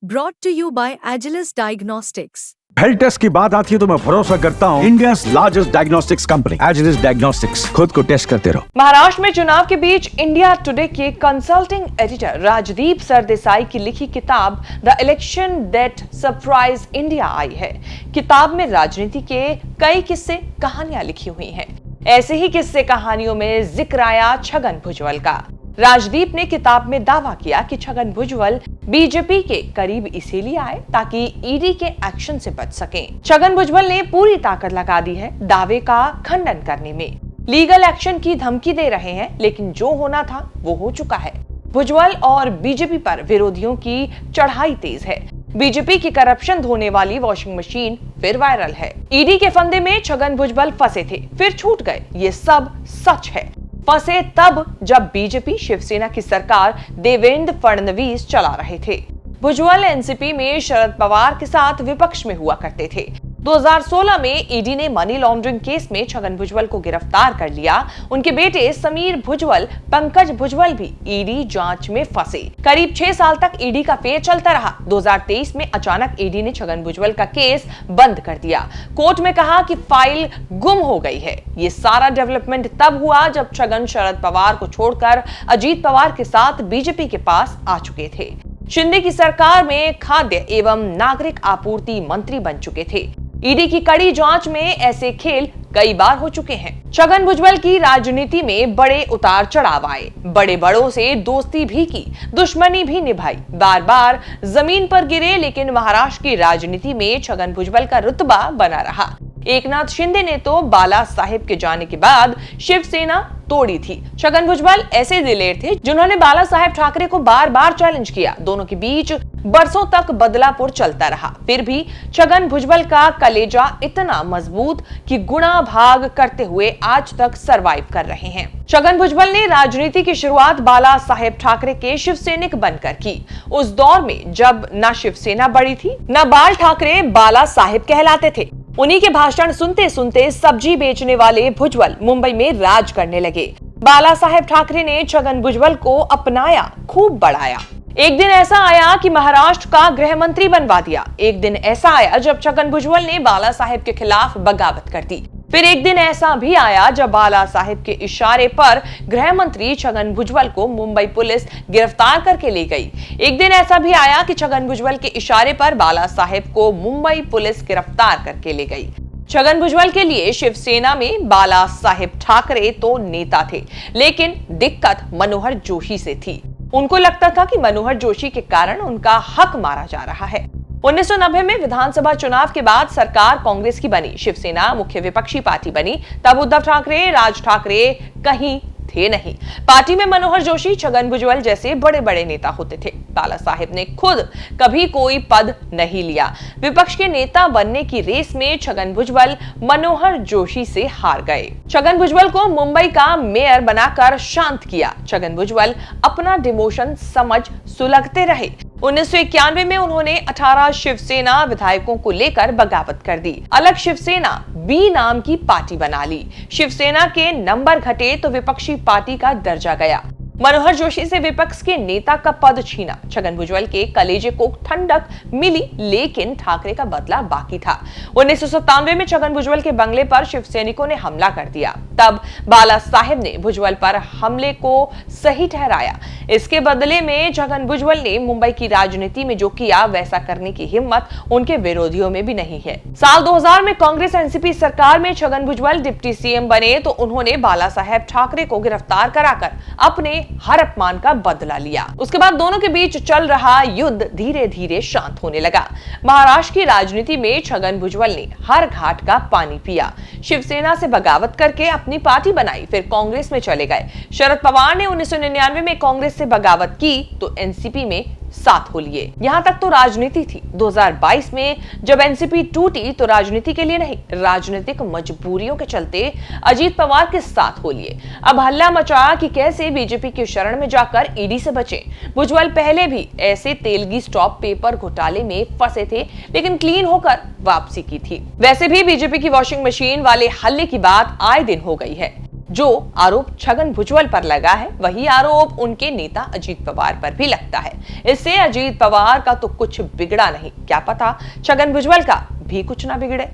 Brought to you by Agilus Diagnostics. Health test की बात आती है तो मैं भरोसा करता हूँ India's largest diagnostics company Agilus diagnostics. खुद को टेस्ट करते रहो। महाराष्ट्र में चुनाव के बीच इंडिया टुडे के कंसल्टिंग एडिटर राजदीप सरदेसाई की लिखी किताब the election that surprise India आई है। किताब में राजनीति के कई किस्से कहानियां लिखी हुई हैं। ऐसे ही किस्से कहानियों में जिक्र आया छगन भुजबल का। राजदीप ने किताब में दावा किया कि छगन भुजबल बीजेपी के करीब इसीलिए आए ताकि ईडी के एक्शन से बच सकें। छगन भुजबल ने पूरी ताकत लगा दी है दावे का खंडन करने में। लीगल एक्शन की धमकी दे रहे हैं, लेकिन जो होना था वो हो चुका है। भुजबल और बीजेपी पर विरोधियों की चढ़ाई तेज है। बीजेपी की करप्शन धोने वाली वॉशिंग मशीन फिर वायरल है। ईडी के फंदे में छगन भुजबल फंसे थे, फिर छूट गए। ये सब सच है। फंसे तब जब बीजेपी शिवसेना की सरकार देवेंद्र फडणवीस चला रहे थे। भुजबल एनसीपी में शरद पवार के साथ विपक्ष में हुआ करते थे। 2016 में ईडी ने मनी लॉन्ड्रिंग केस में छगन भुजबल को गिरफ्तार कर लिया। उनके बेटे समीर भुजबल, पंकज भुजबल भी ईडी जांच में फंसे। करीब 6 साल तक ईडी का फेर चलता रहा। 2023 में अचानक ईडी ने छगन भुजबल का केस बंद कर दिया। कोर्ट में कहा कि फाइल गुम हो गई है। ये सारा डेवलपमेंट तब हुआ जब छगन शरद पवार को छोड़कर अजीत पवार के साथ बीजेपी के पास आ चुके थे। शिंदे की सरकार में खाद्य एवं नागरिक आपूर्ति मंत्री बन चुके थे। ईडी की कड़ी जांच में ऐसे खेल कई बार हो चुके हैं। छगन भुजबल की राजनीति में बड़े उतार चढ़ाव आए। बड़े बड़ों से दोस्ती भी की, दुश्मनी भी निभाई, बार बार जमीन पर गिरे, लेकिन महाराष्ट्र की राजनीति में छगन भुजबल का रुतबा बना रहा। एकनाथ शिंदे ने तो बाला साहेब के जाने के बाद शिवसेना तोड़ी थी। छगन भुजबल ऐसे दिलेर थे जिन्होंने बाला साहेब ठाकरे को बार बार चैलेंज किया। दोनों के बीच बरसों तक बदलापुर चलता रहा। फिर भी छगन भुजबल का कलेजा इतना मजबूत कि गुणा भाग करते हुए आज तक सरवाइव कर रहे हैं। छगन भुजबल ने राजनीति की शुरुआत बाला साहेब ठाकरे के शिवसैनिक बनकर की। उस दौर में जब न शिवसेना बड़ी थी, न बाल ठाकरे बाला साहेब कहलाते थे। उन्हीं के भाषण सुनते सुनते सब्जी बेचने वाले भुजबल मुंबई में राज करने लगे। बाला साहेब ठाकरे ने छगन भुजबल को अपनाया, खूब बढ़ाया। एक दिन ऐसा आया कि महाराष्ट्र का गृह मंत्री बनवा दिया। एक दिन ऐसा आया जब छगन भुजबल ने बाला साहेब के खिलाफ बगावत कर दी। फिर एक दिन ऐसा भी आया जब बाला साहेब के इशारे पर गृह मंत्री छगन भुजबल को मुंबई पुलिस गिरफ्तार करके ले गई। एक दिन ऐसा भी आया कि छगन भुजबल के इशारे पर बाला साहेब को मुंबई पुलिस गिरफ्तार करके ले गई। छगन भुजबल के लिए शिवसेना में बाला साहेब ठाकरे तो नेता थे, लेकिन दिक्कत मनोहर जोशी से थी। उनको लगता था कि मनोहर जोशी के कारण उनका हक मारा जा रहा है। 1990 में विधानसभा चुनाव के बाद सरकार कांग्रेस की बनी। शिवसेना मुख्य विपक्षी पार्टी बनी। तब उद्धव ठाकरे, राज ठाकरे कहीं थे नहीं। पार्टी में मनोहर जोशी, छगन भुजबल जैसे बड़े बड़े नेता होते थे। बाला साहेब ने खुद कभी कोई पद नहीं लिया। विपक्ष के नेता बनने की रेस में छगन भुजबल मनोहर जोशी से हार गए। छगन भुजबल को मुंबई का मेयर बनाकर शांत किया। छगन भुजबल अपना डिमोशन समझ सुलगते रहे। 1991 में उन्होंने 18 शिवसेना विधायकों को लेकर बगावत कर दी। अलग शिवसेना बी नाम की पार्टी बना ली। शिवसेना के नंबर घटे तो विपक्षी पार्टी का दर्जा गया। मनोहर जोशी से विपक्ष के नेता का पद छीना। छगन भुजबल के कलेजे को ठंडक मिली, लेकिन ठाकरे का बदला बाकी था। 1997 में छगन भुजबल के बंगले पर शिवसैनिकों ने हमला कर दिया। तब बाला साहेब ने भुजबल पर हमले को सही ठहराया। इसके बदले में छगन भुजबल ने मुंबई की राजनीति में जो किया वैसा करने की हिम्मत उनके विरोधियों में भी नहीं है। साल 2000 में कांग्रेस एनसीपी सरकार में छगन भुजबल डिप्टी सीएम बने तो उन्होंने बाला साहेब ठाकरे को गिरफ्तार कराकर अपने हर अपमान का बदला लिया। उसके बाद दोनों के बीच चल रहा युद्ध धीरे धीरे शांत होने लगा। महाराष्ट्र की राजनीति में छगन भुजबल ने हर घाट का पानी पिया। शिवसेना से बगावत करके अपनी पार्टी बनाई, फिर कांग्रेस में चले गए। शरद पवार ने 1999 में कांग्रेस से बगावत की तो एनसीपी में साथ हो लिए। यहाँ तक तो राजनीति थी। 2022 में जब एनसीपी टूटी तो राजनीति के लिए नहीं, राजनीतिक मजबूरियों के चलते अजीत पवार के साथ हो लिए। अब हल्ला मचा कि कैसे बीजेपी की शरण में जाकर ईडी से बचे। भुजबल पहले भी ऐसे तेलगी स्टॉप पेपर घोटाले में फंसे थे, लेकिन क्लीन होकर वापसी की थी। वैसे भी बीजेपी की वॉशिंग मशीन वाले हल्ले की बात आए दिन हो गई है। जो आरोप छगन भुजबल पर लगा है वही आरोप उनके नेता अजीत पवार पर भी लगता है। इससे अजीत पवार का तो कुछ बिगड़ा नहीं, क्या पता छगन भुजबल का भी कुछ ना बिगड़े।